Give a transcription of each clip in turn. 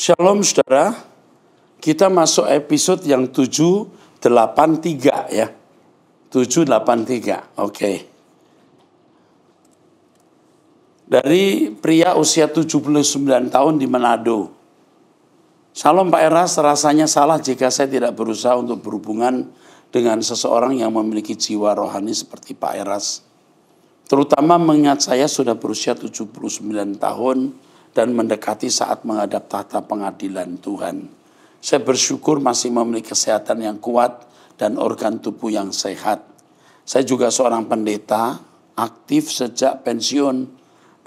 Shalom saudara, kita masuk episode yang 783 ya. 783, oke. Dari pria usia 79 tahun di Manado. Shalom Pak Eras, rasanya salah jika saya tidak berusaha untuk berhubungan dengan seseorang yang memiliki jiwa rohani seperti Pak Eras. Terutama mengingat saya sudah berusia 79 tahun dan mendekati saat menghadap tahta pengadilan Tuhan. Saya bersyukur masih memiliki kesehatan yang kuat dan organ tubuh yang sehat. Saya juga seorang pendeta, aktif sejak pensiun,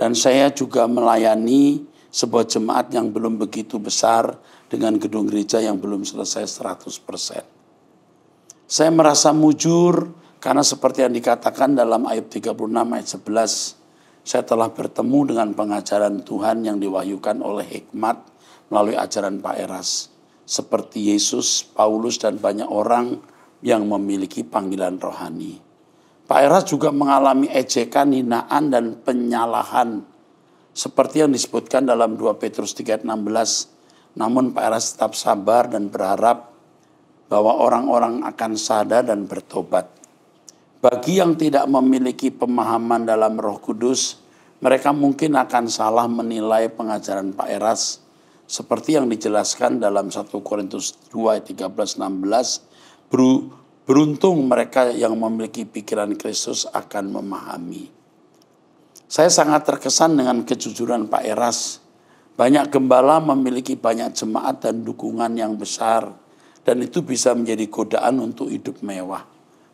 dan saya juga melayani sebuah jemaat yang belum begitu besar dengan gedung gereja yang belum selesai 100%. Saya merasa mujur karena seperti yang dikatakan dalam Ayub 36 ayat 11, saya telah bertemu dengan pengajaran Tuhan yang diwahyukan oleh hikmat melalui ajaran Pak Eras. Seperti Yesus, Paulus, dan banyak orang yang memiliki panggilan rohani. Pak Eras juga mengalami ejekan, hinaan, dan penyalahan. Seperti yang disebutkan dalam 2 Petrus 3:16. Namun Pak Eras tetap sabar dan berharap bahwa orang-orang akan sadar dan bertobat. Bagi yang tidak memiliki pemahaman dalam Roh Kudus, mereka mungkin akan salah menilai pengajaran Pak Eras seperti yang dijelaskan dalam 1 Korintus 2 ayat 13-16. Beruntung mereka yang memiliki pikiran Kristus akan memahami. Saya sangat terkesan dengan kejujuran Pak Eras. Banyak gembala memiliki banyak jemaat dan dukungan yang besar, dan itu bisa menjadi godaan untuk hidup mewah.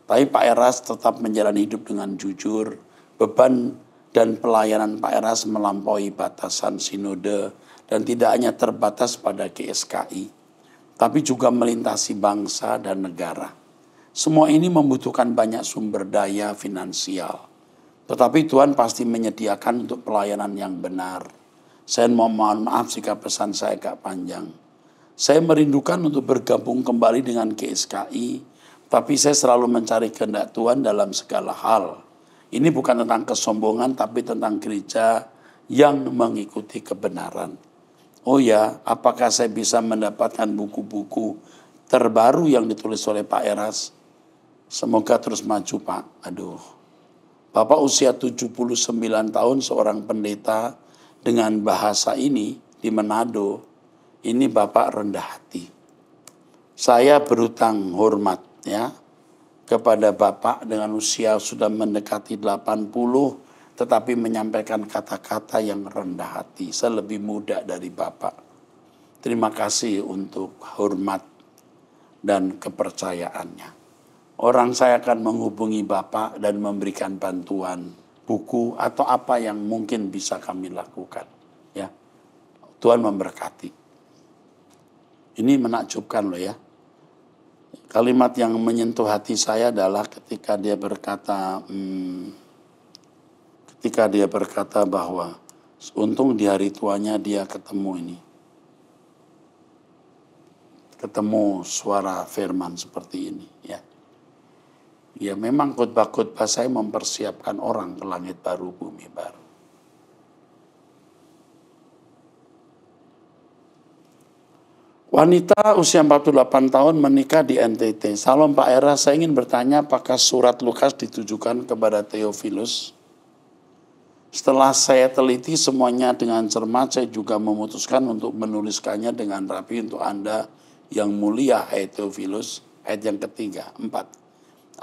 Tapi Pak Eras tetap menjalani hidup dengan jujur. Beban dan pelayanan Pak Eras melampaui batasan sinode dan tidak hanya terbatas pada GSKI, tapi juga melintasi bangsa dan negara. Semua ini membutuhkan banyak sumber daya finansial. Tetapi Tuhan pasti menyediakan untuk pelayanan yang benar. Saya mohon maaf jika pesan saya agak panjang. Saya merindukan untuk bergabung kembali dengan GSKI, tapi saya selalu mencari kehendak Tuhan dalam segala hal. Ini bukan tentang kesombongan, tapi tentang gereja yang mengikuti kebenaran. Oh ya, apakah saya bisa mendapatkan buku-buku terbaru yang ditulis oleh Pak Eras? Semoga terus maju Pak. Aduh, Bapak usia 79 tahun seorang pendeta dengan bahasa ini di Manado. Ini Bapak rendah hati. Saya berutang hormat ya kepada Bapak dengan usia sudah mendekati 80, tetapi menyampaikan kata-kata yang rendah hati. Saya lebih muda dari Bapak. Terima kasih untuk hormat dan kepercayaannya. Orang saya akan menghubungi Bapak dan memberikan bantuan, buku atau apa yang mungkin bisa kami lakukan. Ya, Tuhan memberkati. Ini menakjubkan loh ya. Kalimat yang menyentuh hati saya adalah ketika dia berkata bahwa untung di hari tuanya dia ketemu suara firman seperti ini ya. Ya memang khotbah-khotbah saya mempersiapkan orang ke langit baru, bumi baru. Wanita usia 48 tahun menikah di NTT. Salam Pak Eras, saya ingin bertanya apakah surat Lukas ditujukan kepada Theophilus? Setelah saya teliti semuanya dengan cermat, saya juga memutuskan untuk menuliskannya dengan rapi untuk Anda yang mulia, hai Theophilus. Ayat yang ketiga, 4.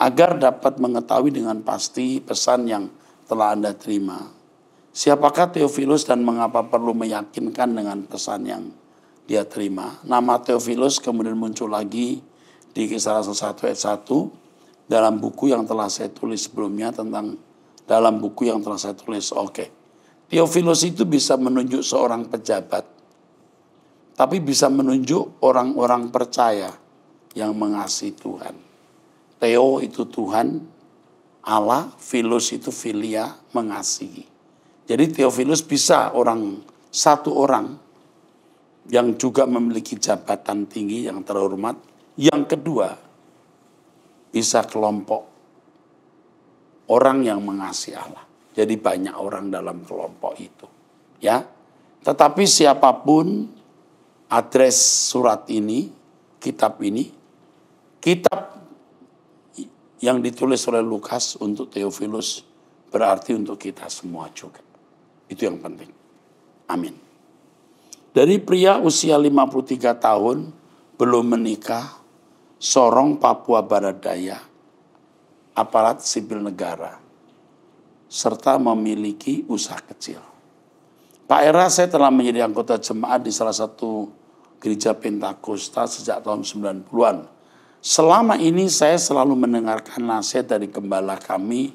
Agar dapat mengetahui dengan pasti pesan yang telah Anda terima. Siapakah Theophilus dan mengapa perlu meyakinkan dengan pesan yang dia terima? Nama Theophilus kemudian muncul lagi di Kisah 1 ayat 1 dalam buku yang telah saya tulis sebelumnya Oke. Theophilus itu bisa menunjuk seorang pejabat, tapi bisa menunjuk orang-orang percaya yang mengasihi Tuhan. Theo itu Tuhan, Allah, Philos itu filia, mengasihi. Jadi Theophilus bisa satu orang yang juga memiliki jabatan tinggi yang terhormat. Yang kedua, bisa kelompok orang yang mengasihi Allah. Jadi banyak orang dalam kelompok itu. Ya. Tetapi siapapun address surat ini, kitab yang ditulis oleh Lukas untuk Theophilus berarti untuk kita semua juga. Itu yang penting. Amin. Dari pria usia 53 tahun, belum menikah, Sorong, Papua Barat Daya, aparat sipil negara, serta memiliki usaha kecil. Pak Era, saya telah menjadi anggota jemaat di salah satu gereja Pentakosta sejak tahun 90-an. Selama ini saya selalu mendengarkan nasihat dari gembala kami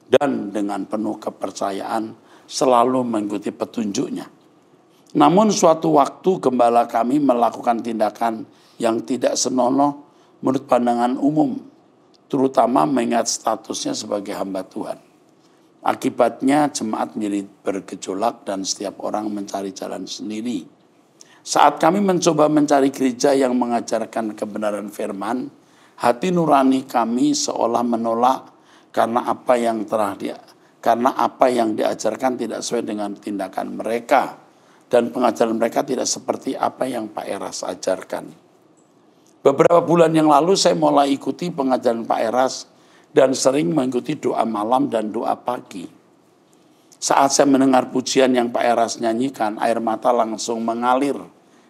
dan dengan penuh kepercayaan selalu mengikuti petunjuknya. Namun suatu waktu gembala kami melakukan tindakan yang tidak senonoh menurut pandangan umum, terutama mengingat statusnya sebagai hamba Tuhan. Akibatnya jemaat menjadi bergejolak dan setiap orang mencari jalan sendiri. Saat kami mencoba mencari gereja yang mengajarkan kebenaran firman, hati nurani kami seolah menolak karena apa yang diajarkan tidak sesuai dengan tindakan mereka dan pengajaran mereka tidak seperti apa yang Pak Eras ajarkan. Beberapa bulan yang lalu saya mulai ikuti pengajaran Pak Eras dan sering mengikuti doa malam dan doa pagi. Saat saya mendengar pujian yang Pak Eras nyanyikan, air mata langsung mengalir,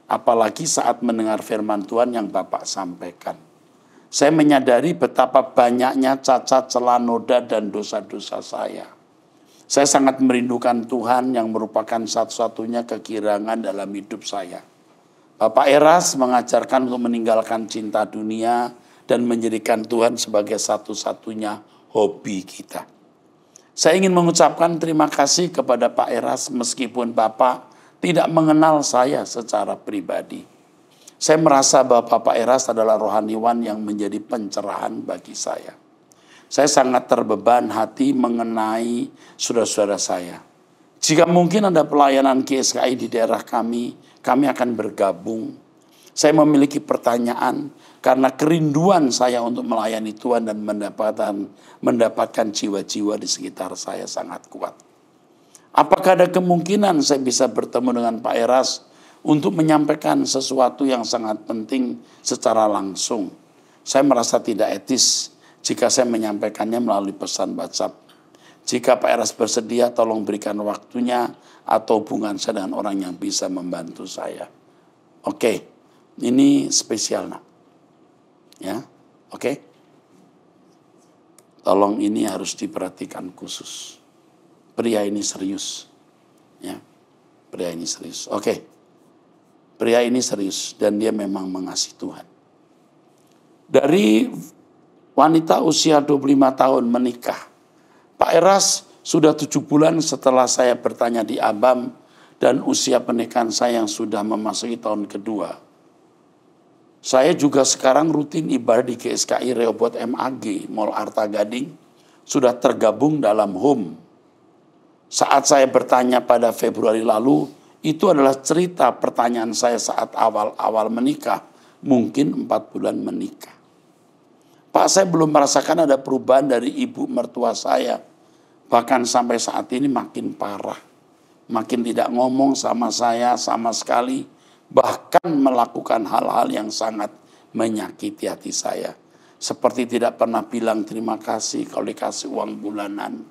apalagi saat mendengar firman Tuhan yang Bapak sampaikan. Saya menyadari betapa banyaknya cacat, celah, noda, dan dosa-dosa saya. Saya sangat merindukan Tuhan yang merupakan satu-satunya kekirangan dalam hidup saya. Bapak Eras mengajarkan untuk meninggalkan cinta dunia dan menjadikan Tuhan sebagai satu-satunya hobi kita. Saya ingin mengucapkan terima kasih kepada Pak Eras meskipun Bapak tidak mengenal saya secara pribadi. Saya merasa bahwa Bapak Eras adalah rohaniwan yang menjadi pencerahan bagi saya. Saya sangat terbeban hati mengenai saudara-saudara saya. Jika mungkin ada pelayanan GSKI di daerah kami akan bergabung. Saya memiliki pertanyaan karena kerinduan saya untuk melayani Tuhan dan mendapatkan jiwa-jiwa di sekitar saya sangat kuat. Apakah ada kemungkinan saya bisa bertemu dengan Pak Eras untuk menyampaikan sesuatu yang sangat penting secara langsung? Saya merasa tidak etis jika saya menyampaikannya melalui pesan WhatsApp. Jika Pak Eras bersedia, tolong berikan waktunya atau hubungan saya dengan orang yang bisa membantu saya. Oke, ini spesial nak. Ya, oke. Tolong ini harus diperhatikan khusus. Pria ini serius. Ya, pria ini serius. Oke. Pria ini serius dan dia memang mengasihi Tuhan. Dari wanita usia 25 tahun menikah. Pak Eras sudah 7 bulan setelah saya bertanya di Abam dan usia pernikahan saya yang sudah memasuki tahun kedua. Saya juga sekarang rutin ibadah di GSKI Rehoboth MAG, Mall Arta Gading, sudah tergabung dalam HOME. Saat saya bertanya pada Februari lalu, itu adalah cerita pertanyaan saya saat awal-awal menikah, mungkin 4 bulan menikah. Pak, saya belum merasakan ada perubahan dari ibu mertua saya. Bahkan sampai saat ini makin parah. Makin tidak ngomong sama saya sama sekali. Bahkan melakukan hal-hal yang sangat menyakiti hati saya. Seperti tidak pernah bilang terima kasih kalau dikasih uang bulanan.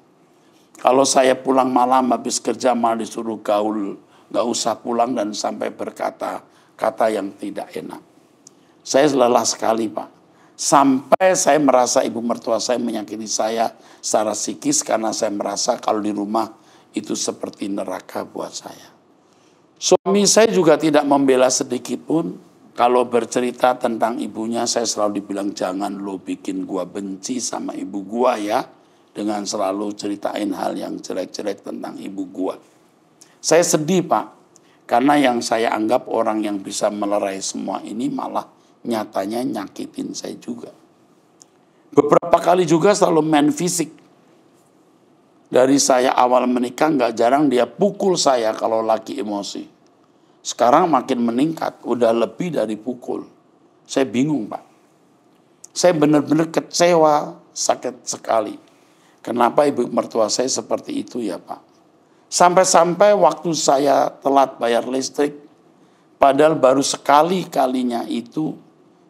Kalau saya pulang malam habis kerja malah disuruh gaul. Gak usah pulang dan sampai berkata kata yang tidak enak. Saya lelah sekali Pak. Sampai saya merasa ibu mertua saya menyakiti saya secara psikis karena saya merasa kalau di rumah itu seperti neraka buat saya. Suami saya juga tidak membela sedikit pun. Kalau bercerita tentang ibunya saya selalu dibilang jangan lo bikin gua benci sama ibu gua ya. Dengan selalu ceritain hal yang jelek-jelek tentang ibu gua. Saya sedih Pak. Karena yang saya anggap orang yang bisa melerai semua ini malah nyatanya nyakitin saya juga. Beberapa kali juga selalu main fisik. Dari saya awal menikah gak jarang dia pukul saya kalau lagi emosi. Sekarang makin meningkat, udah lebih dari pukul. Saya bingung Pak. Saya benar-benar kecewa, sakit sekali. Kenapa ibu mertua saya seperti itu ya Pak? Sampai-sampai waktu saya telat bayar listrik, Padahal baru sekali-kalinya itu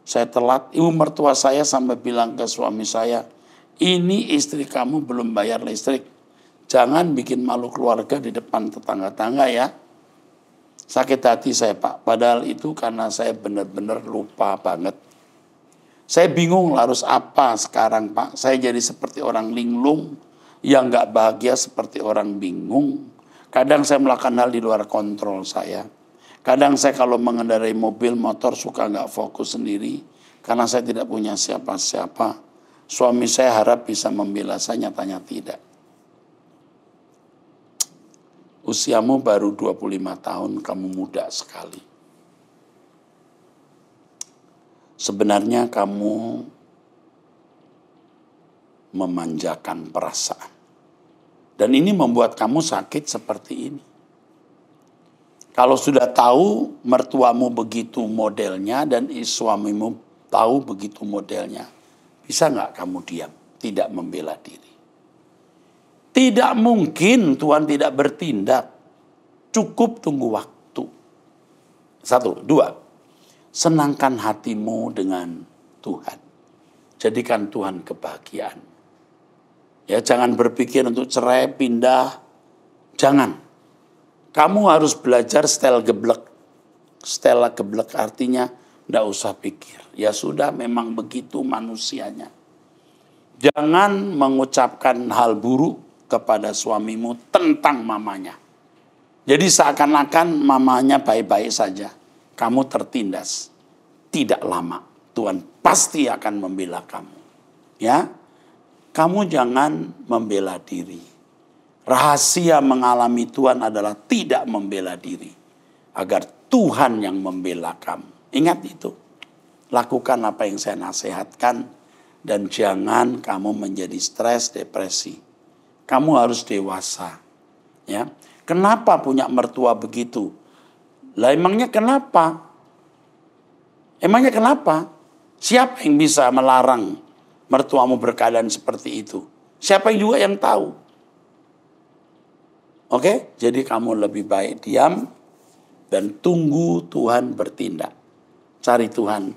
saya telat. Ibu mertua saya sampai bilang ke suami saya, ini istri kamu belum bayar listrik. Jangan bikin malu keluarga di depan tetangga-tangga ya. Sakit hati saya Pak. Padahal itu karena saya benar-benar lupa banget. Saya bingung harus apa sekarang Pak. Saya jadi seperti orang linglung yang gak bahagia seperti orang bingung. Kadang saya melakukan hal di luar kontrol saya. Kadang saya kalau mengendarai mobil, motor suka gak fokus sendiri. Karena saya tidak punya siapa-siapa. Suami saya harap bisa membela saya, nyatanya tidak. Usiamu baru 25 tahun, kamu muda sekali. Sebenarnya kamu memanjakan perasaan. Dan ini membuat kamu sakit seperti ini. Kalau sudah tahu mertuamu begitu modelnya dan suamimu tahu begitu modelnya, bisa nggak kamu diam, tidak membela diri? Tidak mungkin Tuhan tidak bertindak. Cukup tunggu waktu. 1, 2. Senangkan hatimu dengan Tuhan. Jadikan Tuhan kebahagiaan. Ya, jangan berpikir untuk cerai, pindah. Jangan. Kamu harus belajar style geblek. Style geblek artinya enggak usah pikir. Ya sudah, memang begitu manusianya. Jangan mengucapkan hal buruk kepada suamimu tentang mamanya. Jadi seakan-akan mamanya baik-baik saja. Kamu tertindas. Tidak lama Tuhan pasti akan membela kamu. Ya, kamu jangan membela diri. Rahasia mengalami Tuhan adalah tidak membela diri. Agar Tuhan yang membela kamu. Ingat itu. Lakukan apa yang saya nasihatkan. Dan jangan kamu menjadi stres, depresi. Kamu harus dewasa. Ya. Kenapa punya mertua begitu? Lah emangnya kenapa? Emangnya kenapa? Siapa yang bisa melarang mertuamu berkeadaan seperti itu? Siapa yang juga yang tahu? Oke, jadi kamu lebih baik diam dan tunggu Tuhan bertindak. Cari Tuhan.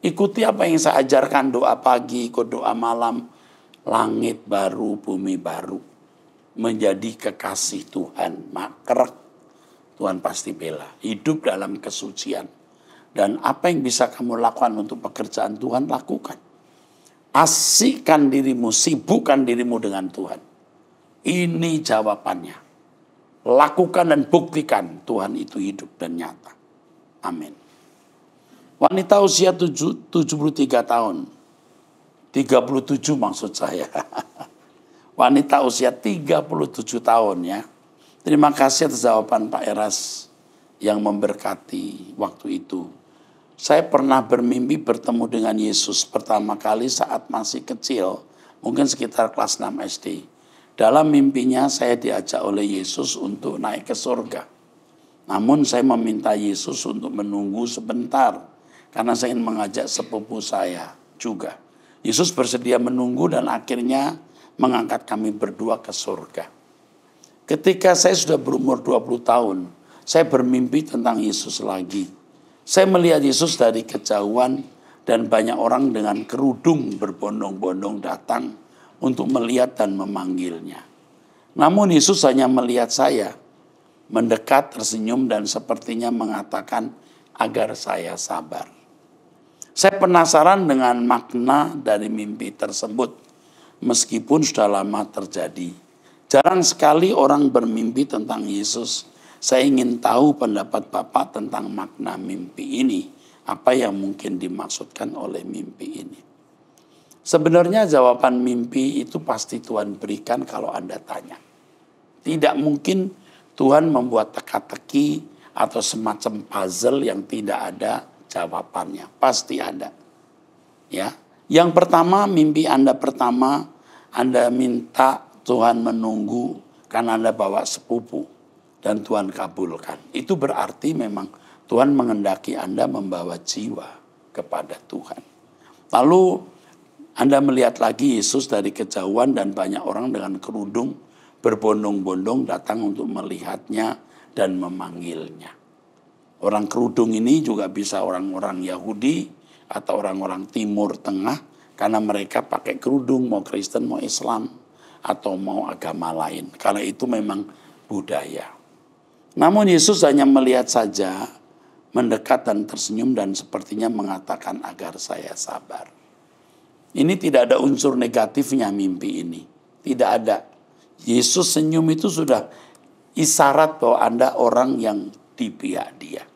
Ikuti apa yang saya ajarkan, doa pagi, ikut doa malam. Langit baru, bumi baru. Menjadi kekasih Tuhan. Makrek. Tuhan pasti bela. Hidup dalam kesucian. Dan apa yang bisa kamu lakukan untuk pekerjaan Tuhan, lakukan. Asikkan dirimu, sibukkan dirimu dengan Tuhan. Ini jawabannya. Lakukan dan buktikan Tuhan itu hidup dan nyata. Amin. Wanita usia 73 tahun. 37 maksud saya. Wanita usia 37 tahun ya. Terima kasih atas jawaban Pak Eras yang memberkati waktu itu. Saya pernah bermimpi bertemu dengan Yesus pertama kali saat masih kecil. Mungkin sekitar kelas 6 SD. Dalam mimpinya saya diajak oleh Yesus untuk naik ke surga. Namun saya meminta Yesus untuk menunggu sebentar. Karena saya ingin mengajak sepupu saya juga. Yesus bersedia menunggu dan akhirnya mengangkat kami berdua ke surga. Ketika saya sudah berumur 20 tahun, saya bermimpi tentang Yesus lagi. Saya melihat Yesus dari kejauhan dan banyak orang dengan kerudung berbondong-bondong datang untuk melihat dan memanggilnya. Namun Yesus hanya melihat saya, mendekat, tersenyum dan sepertinya mengatakan agar saya sabar. Saya penasaran dengan makna dari mimpi tersebut. Meskipun sudah lama terjadi. Jarang sekali orang bermimpi tentang Yesus. Saya ingin tahu pendapat Bapak tentang makna mimpi ini. Apa yang mungkin dimaksudkan oleh mimpi ini. Sebenarnya jawaban mimpi itu pasti Tuhan berikan kalau Anda tanya. Tidak mungkin Tuhan membuat teka-teki atau semacam puzzle yang tidak ada jawabannya. Pasti ada. Ya. Yang pertama, mimpi Anda pertama, Anda minta Tuhan menunggu karena Anda bawa sepupu dan Tuhan kabulkan. Itu berarti memang Tuhan menghendaki Anda membawa jiwa kepada Tuhan. Lalu Anda melihat lagi Yesus dari kejauhan dan banyak orang dengan kerudung berbondong-bondong datang untuk melihatnya dan memanggilnya. Orang kerudung ini juga bisa orang-orang Yahudi atau orang-orang Timur Tengah, karena mereka pakai kerudung, mau Kristen, mau Islam, atau mau agama lain. Karena itu memang budaya. Namun Yesus hanya melihat saja, mendekat dan tersenyum dan sepertinya mengatakan agar saya sabar. Ini tidak ada unsur negatifnya mimpi ini. Tidak ada. Yesus senyum itu sudah isyarat bahwa Anda orang yang di pihak dia.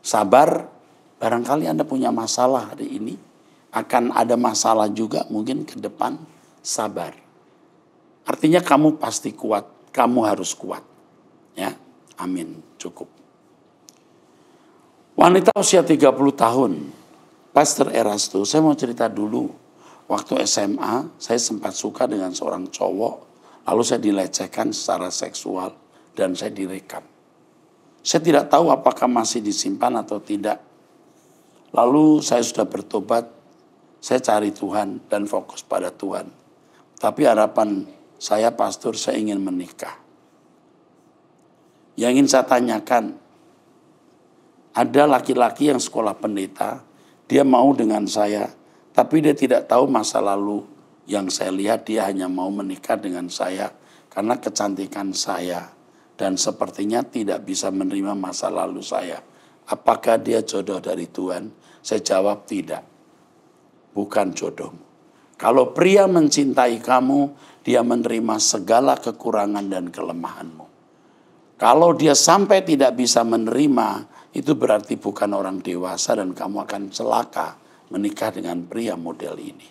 Sabar, barangkali Anda punya masalah hari ini. Akan ada masalah juga mungkin ke depan. Sabar. Artinya kamu pasti kuat. Kamu harus kuat. Ya, amin. Cukup. Wanita usia 30 tahun. Pastor Erastus, saya mau cerita dulu. Waktu SMA, saya sempat suka dengan seorang cowok. Lalu saya dilecehkan secara seksual. Dan saya direkam. Saya tidak tahu apakah masih disimpan atau tidak. Lalu saya sudah bertobat, saya cari Tuhan dan fokus pada Tuhan. Tapi harapan saya, pastor, saya ingin menikah. Yang ingin saya tanyakan, ada laki-laki yang sekolah pendeta, dia mau dengan saya, tapi dia tidak tahu masa lalu yang saya lihat, dia hanya mau menikah dengan saya karena kecantikan saya. Dan sepertinya tidak bisa menerima masa lalu saya. Apakah dia jodoh dari Tuhan? Saya jawab tidak. Bukan jodohmu. Kalau pria mencintai kamu, dia menerima segala kekurangan dan kelemahanmu. Kalau dia sampai tidak bisa menerima, itu berarti bukan orang dewasa dan kamu akan celaka menikah dengan pria model ini.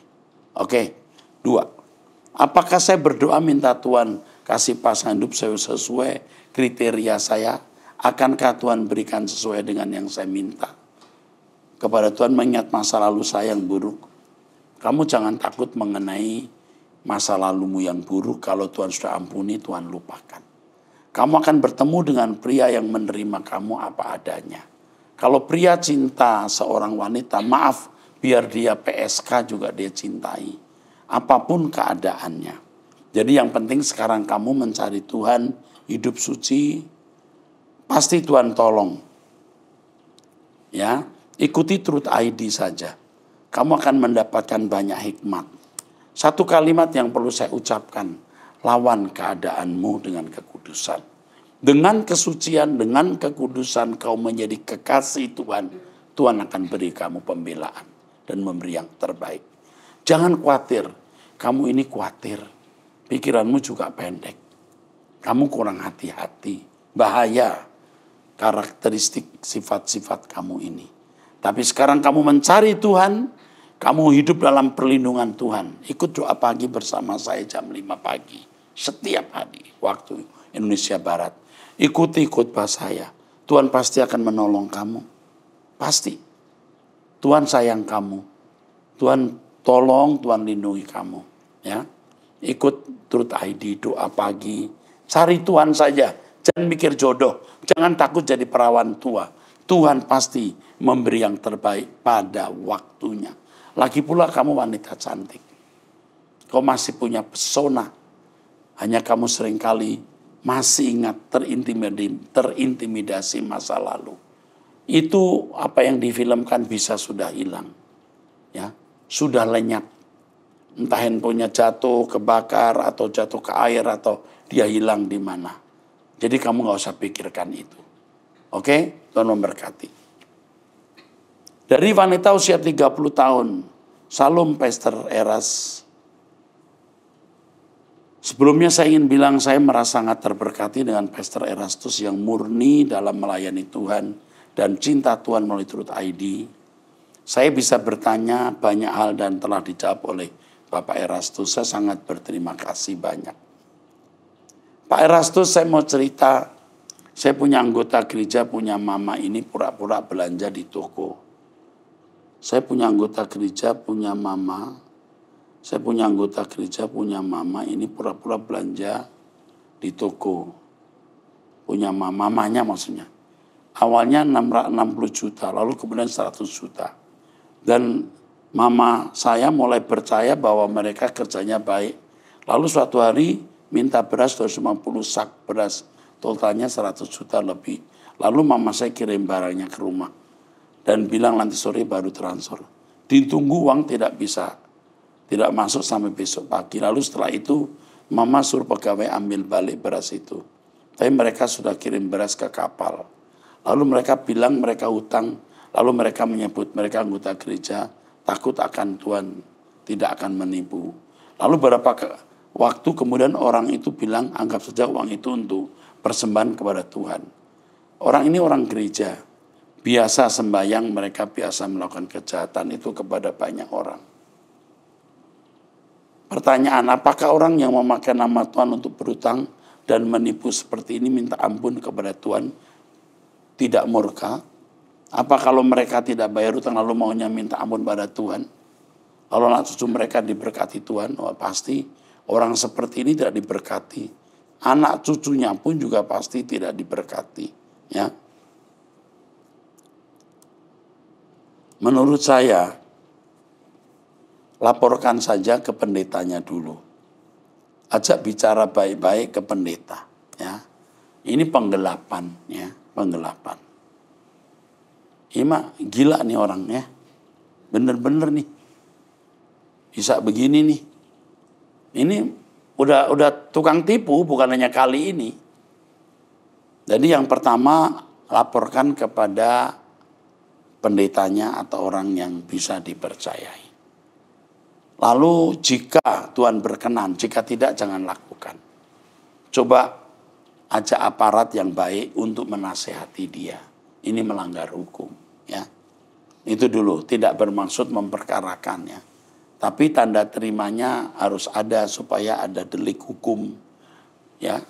Oke, 2. Apakah saya berdoa minta Tuhan kasih pasangan hidup saya sesuai kriteria saya? Akankah Tuhan berikan sesuai dengan yang saya minta? Kepada Tuhan mengingat masa lalu saya yang buruk. Kamu jangan takut mengenai masa lalumu yang buruk. Kalau Tuhan sudah ampuni, Tuhan lupakan. Kamu akan bertemu dengan pria yang menerima kamu apa adanya. Kalau pria cinta seorang wanita, maaf, biar dia PSK juga dia cintai. Apapun keadaannya. Jadi yang penting sekarang kamu mencari Tuhan, hidup suci, pasti Tuhan tolong. Ya, ikuti Truth ID saja. Kamu akan mendapatkan banyak hikmat. Satu kalimat yang perlu saya ucapkan, lawan keadaanmu dengan kekudusan. Dengan kesucian, dengan kekudusan kau menjadi kekasih Tuhan. Tuhan akan beri kamu pembelaan dan memberi yang terbaik. Jangan khawatir, kamu ini khawatir. Pikiranmu juga pendek. Kamu kurang hati-hati. Bahaya karakteristik sifat-sifat kamu ini. Tapi sekarang kamu mencari Tuhan. Kamu hidup dalam perlindungan Tuhan. Ikut doa pagi bersama saya jam 5 pagi. Setiap hari waktu Indonesia Barat. Ikuti khotbah saya. Tuhan pasti akan menolong kamu. Pasti. Tuhan sayang kamu. Tuhan tolong, Tuhan lindungi kamu. Ya. Ikut Truth ID, doa pagi. Cari Tuhan saja. Jangan mikir jodoh. Jangan takut jadi perawan tua. Tuhan pasti memberi yang terbaik pada waktunya. Lagi pula kamu wanita cantik. Kau masih punya pesona. Hanya kamu seringkali masih ingat terintimidasi masa lalu. Itu apa yang difilmkan bisa sudah hilang. Ya, sudah lenyap. Entah handphonenya jatuh, kebakar, atau jatuh ke air, atau dia hilang di mana. Jadi kamu gak usah pikirkan itu. Oke? Tuhan memberkati. Dari wanita usia 30 tahun, Salam Pastor Eras. Sebelumnya saya ingin bilang saya merasa sangat terberkati dengan Pastor Erastus yang murni dalam melayani Tuhan dan cinta Tuhan melalui Truth ID. Saya bisa bertanya banyak hal dan telah dijawab oleh Bapak Erastus. Saya sangat berterima kasih banyak. Pak Erastus, saya mau cerita. Saya punya anggota gereja, punya mama ini pura-pura belanja di toko. Saya punya anggota gereja, punya mama. Saya punya anggota gereja, punya mama ini pura-pura belanja di toko. Punya mamanya maksudnya. Awalnya 60 juta, lalu kemudian 100 juta. Dan mama saya mulai percaya bahwa mereka kerjanya baik. Lalu suatu hari minta beras 250 sak beras. Totalnya 100 juta lebih. Lalu mama saya kirim barangnya ke rumah. Dan bilang nanti sore baru transfer. Ditunggu uang tidak bisa. Tidak masuk sampai besok pagi. Lalu setelah itu mama suruh pegawai ambil balik beras itu. Tapi mereka sudah kirim beras ke kapal. Lalu mereka bilang mereka hutang. Lalu mereka menyebut mereka anggota gereja. Takut akan Tuhan tidak akan menipu. Lalu beberapa waktu kemudian orang itu bilang anggap saja uang itu untuk persembahan kepada Tuhan. Orang ini orang gereja. Biasa sembahyang, mereka biasa melakukan kejahatan itu kepada banyak orang. Pertanyaan, apakah orang yang memakai nama Tuhan untuk berhutang dan menipu seperti ini minta ampun kepada Tuhan tidak murka? Apa kalau mereka tidak bayar hutang lalu maunya minta ampun pada Tuhan? Lalu anak cucu mereka diberkati Tuhan? Oh, pasti orang seperti ini tidak diberkati. Anak cucunya pun juga pasti tidak diberkati. Ya. Menurut saya, laporkan saja ke pendetanya dulu. Ajak bicara baik-baik ke pendeta. Ya. Ini penggelapan. Ya. Penggelapan. Ini mah gila nih orangnya. Bener-bener nih. Bisa begini nih. Ini udah tukang tipu bukan hanya kali ini. Jadi yang pertama laporkan kepada pendetanya atau orang yang bisa dipercayai. Lalu jika Tuhan berkenan, jika tidak jangan lakukan. Coba ajak aparat yang baik untuk menasehati dia. Ini melanggar hukum, ya. Itu dulu, tidak bermaksud memperkarakan, ya. Tapi tanda terimanya harus ada supaya ada delik hukum, ya.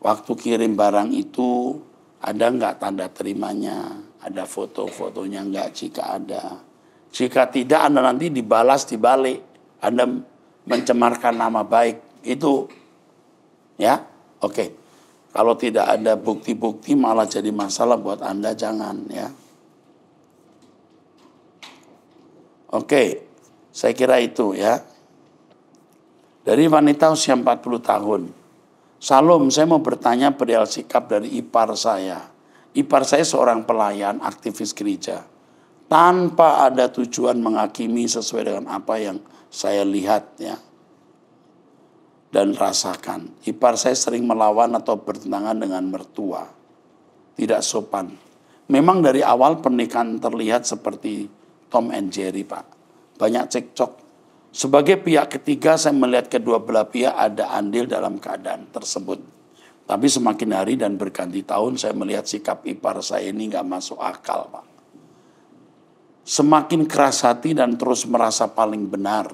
Waktu kirim barang itu ada enggak tanda terimanya, ada foto-fotonya enggak jika ada. Jika tidak Anda nanti dibalas dibalik. Anda mencemarkan nama baik itu, ya, oke. Kalau tidak ada bukti-bukti malah jadi masalah buat Anda, jangan, ya. Oke, saya kira itu, ya. Dari wanita usia 40 tahun. Salam, saya mau bertanya perihal sikap dari ipar saya. Ipar saya seorang pelayan aktivis gereja. Tanpa ada tujuan menghakimi sesuai dengan apa yang saya lihat, ya, dan rasakan. Ipar saya sering melawan atau bertentangan dengan mertua. Tidak sopan. Memang dari awal pernikahan terlihat seperti Tom and Jerry, Pak. Banyak cekcok. Sebagai pihak ketiga saya melihat kedua belah pihak ada andil dalam keadaan tersebut. Tapi semakin hari dan berganti tahun saya melihat sikap ipar saya ini gak masuk akal, Pak. Semakin keras hati dan terus merasa paling benar.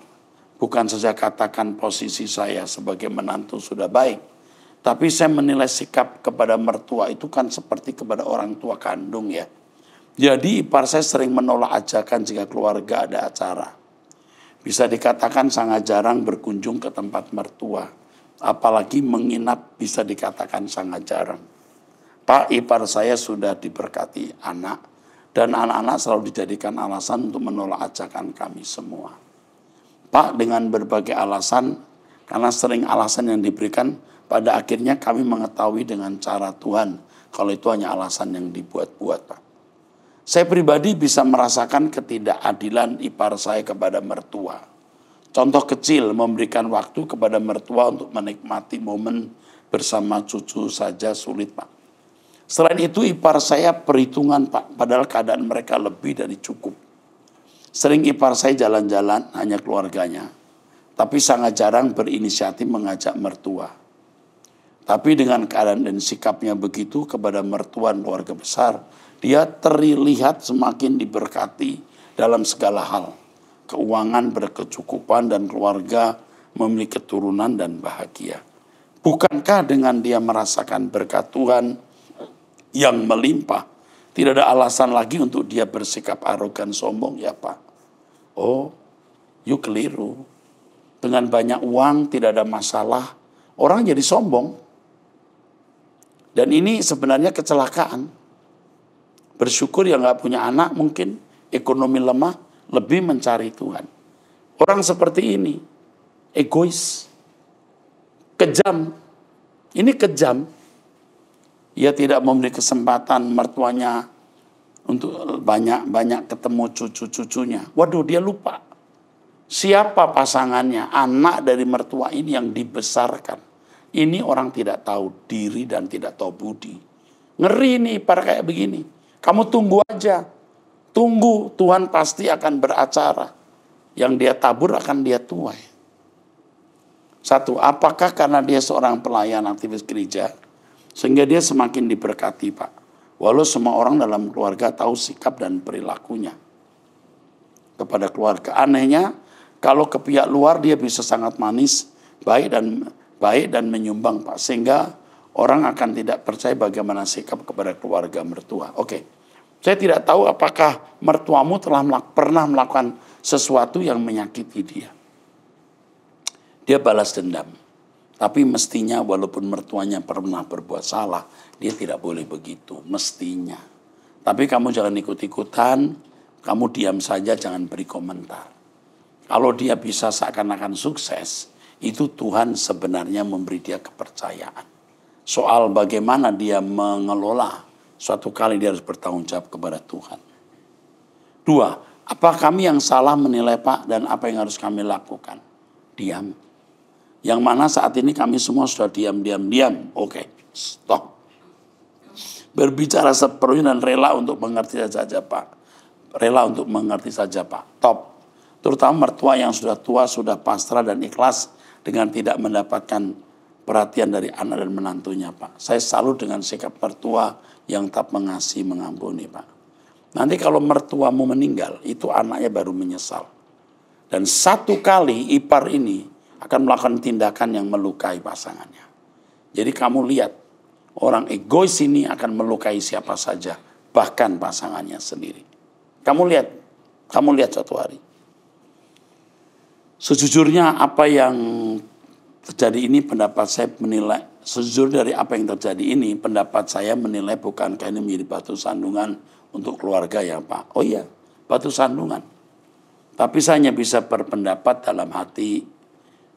Bukan saja katakan posisi saya sebagai menantu sudah baik. Tapi saya menilai sikap kepada mertua itu kan seperti kepada orang tua kandung, ya. Jadi ipar saya sering menolak ajakan jika keluarga ada acara. Bisa dikatakan sangat jarang berkunjung ke tempat mertua. Apalagi menginap bisa dikatakan sangat jarang. Pak, ipar saya sudah diberkati anak. Dan anak-anak selalu dijadikan alasan untuk menolak ajakan kami semua. Pak, dengan berbagai alasan, karena sering alasan yang diberikan, pada akhirnya kami mengetahui dengan cara Tuhan, kalau itu hanya alasan yang dibuat-buat, Pak. Saya pribadi bisa merasakan ketidakadilan ipar saya kepada mertua. Contoh kecil, memberikan waktu kepada mertua untuk menikmati momen bersama cucu saja sulit, Pak. Selain itu ipar saya perhitungan, Pak, padahal keadaan mereka lebih dari cukup. Sering ipar saya jalan-jalan hanya keluarganya, tapi sangat jarang berinisiatif mengajak mertua. Tapi dengan keadaan dan sikapnya begitu kepada mertua dan keluarga besar, dia terlihat semakin diberkati dalam segala hal. Keuangan berkecukupan dan keluarga memiliki keturunan dan bahagia. Bukankah dengan dia merasakan berkat Tuhan yang melimpah, tidak ada alasan lagi untuk dia bersikap arogan sombong, ya Pak? Oh, you keliru. Dengan banyak uang tidak ada masalah, orang jadi sombong. Dan ini sebenarnya kecelakaan. Bersyukur yang gak punya anak mungkin ekonomi lemah, lebih mencari Tuhan. Orang seperti ini, egois, kejam. Ini kejam. Ia tidak memberi kesempatan mertuanya untuk banyak-banyak ketemu cucu-cucunya. Waduh, dia lupa. Siapa pasangannya? Anak dari mertua ini yang dibesarkan. Ini orang tidak tahu diri dan tidak tahu budi. Ngeri nih ipar kayak begini. Kamu tunggu aja. Tunggu, Tuhan pasti akan beracara. Yang dia tabur akan dia tuai. Satu, apakah karena dia seorang pelayan aktivis gereja, sehingga dia semakin diberkati, Pak? Walau semua orang dalam keluarga tahu sikap dan perilakunya kepada keluarga. Anehnya, kalau ke pihak luar dia bisa sangat manis, baik dan menyumbang, Pak. Sehingga orang akan tidak percaya bagaimana sikap kepada keluarga mertua. Oke, saya tidak tahu apakah mertuamu pernah melakukan sesuatu yang menyakiti dia. Dia balas dendam. Tapi mestinya walaupun mertuanya pernah berbuat salah, dia tidak boleh begitu, mestinya. Tapi kamu jangan ikut-ikutan, kamu diam saja, jangan beri komentar. Kalau dia bisa seakan-akan sukses, itu Tuhan sebenarnya memberi dia kepercayaan. Soal bagaimana dia mengelola, suatu kali dia harus bertanggung jawab kepada Tuhan. Dua, apa kami yang salah menilai Pak dan apa yang harus kami lakukan? Diam. Yang mana saat ini kami semua sudah diam. Oke, stop. Berbicara sepenuhnya dan rela untuk mengerti saja Pak. Rela untuk mengerti saja Pak. Top. Terutama mertua yang sudah tua, sudah pasrah dan ikhlas dengan tidak mendapatkan perhatian dari anak dan menantunya Pak. Saya salut dengan sikap mertua yang tetap mengasihi, mengampuni Pak. Nanti kalau mertuamu meninggal, itu anaknya baru menyesal. Dan satu kali ipar ini akan melakukan tindakan yang melukai pasangannya. Jadi kamu lihat, orang egois ini akan melukai siapa saja, bahkan pasangannya sendiri. Kamu lihat suatu hari. Sejujurnya apa yang terjadi ini pendapat saya menilai, sejujur dari apa yang terjadi ini, pendapat saya menilai bukankah ini menjadi batu sandungan untuk keluarga ya Pak? Oh iya, batu sandungan. Tapi saya hanya bisa berpendapat dalam hati,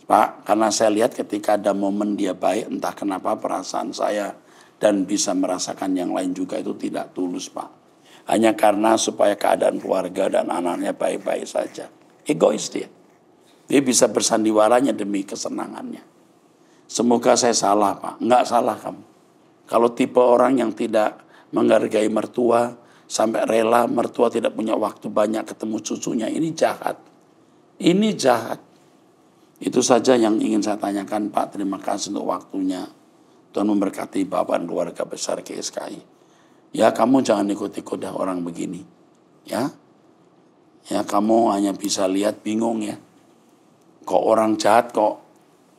Pak, karena saya lihat ketika ada momen dia baik, entah kenapa perasaan saya dan bisa merasakan yang lain juga itu tidak tulus, Pak. Hanya karena supaya keadaan keluarga dan anaknya baik-baik saja. Egois dia. Dia bisa bersandiwaranya demi kesenangannya. Semoga saya salah, Pak. Enggak salah kamu. Kalau tipe orang yang tidak menghargai mertua, sampai rela mertua tidak punya waktu banyak ketemu cucunya, ini jahat. Ini jahat. Itu saja yang ingin saya tanyakan Pak. Terima kasih untuk waktunya. Tuhan memberkati Bapak dan keluarga besar GSKI. Ya kamu jangan ikut-ikut orang begini. Ya kamu hanya bisa lihat bingung ya. Kok orang jahat kok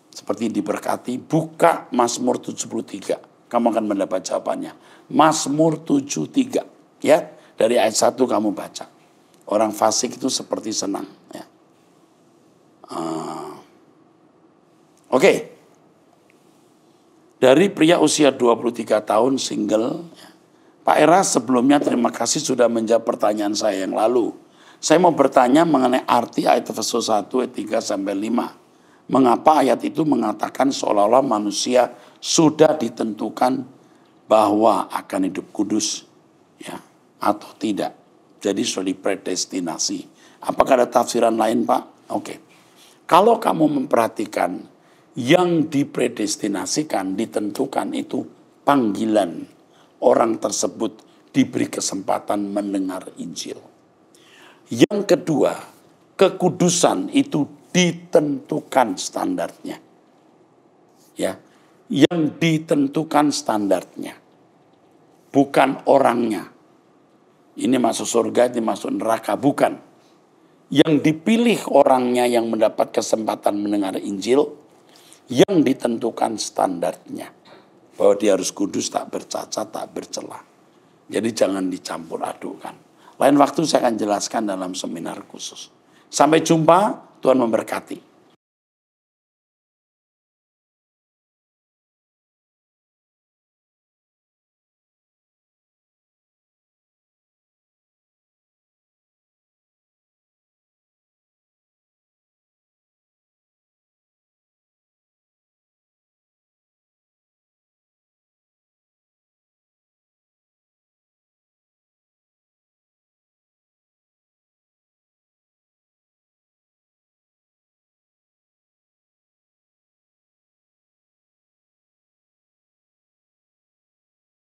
seperti diberkati. Buka Mazmur 73. Kamu akan mendapat jawabannya. Mazmur 73. Ya, dari ayat 1 kamu baca. Orang fasik itu seperti senang. Ya. Oke. Dari pria usia 23 tahun single. Pak Era sebelumnya terima kasih sudah menjawab pertanyaan saya yang lalu. Saya mau bertanya mengenai arti ayat Efesus 1 ayat 3 sampai 5. Mengapa ayat itu mengatakan seolah-olah manusia sudah ditentukan bahwa akan hidup kudus ya atau tidak. Jadi sudah dipredestinasi. Apakah ada tafsiran lain, Pak? Oke. Kalau kamu memperhatikan yang dipredestinasikan, ditentukan itu panggilan orang tersebut diberi kesempatan mendengar Injil. Yang kedua, kekudusan itu ditentukan standarnya. Ya, yang ditentukan standarnya. Bukan orangnya. Ini masuk surga, ini masuk neraka, bukan. Yang dipilih orangnya yang mendapat kesempatan mendengar Injil, yang ditentukan standarnya. Bahwa dia harus kudus, tak bercacat, tak bercela. Jadi jangan dicampur adukan. Lain waktu saya akan jelaskan dalam seminar khusus. Sampai jumpa, Tuhan memberkati.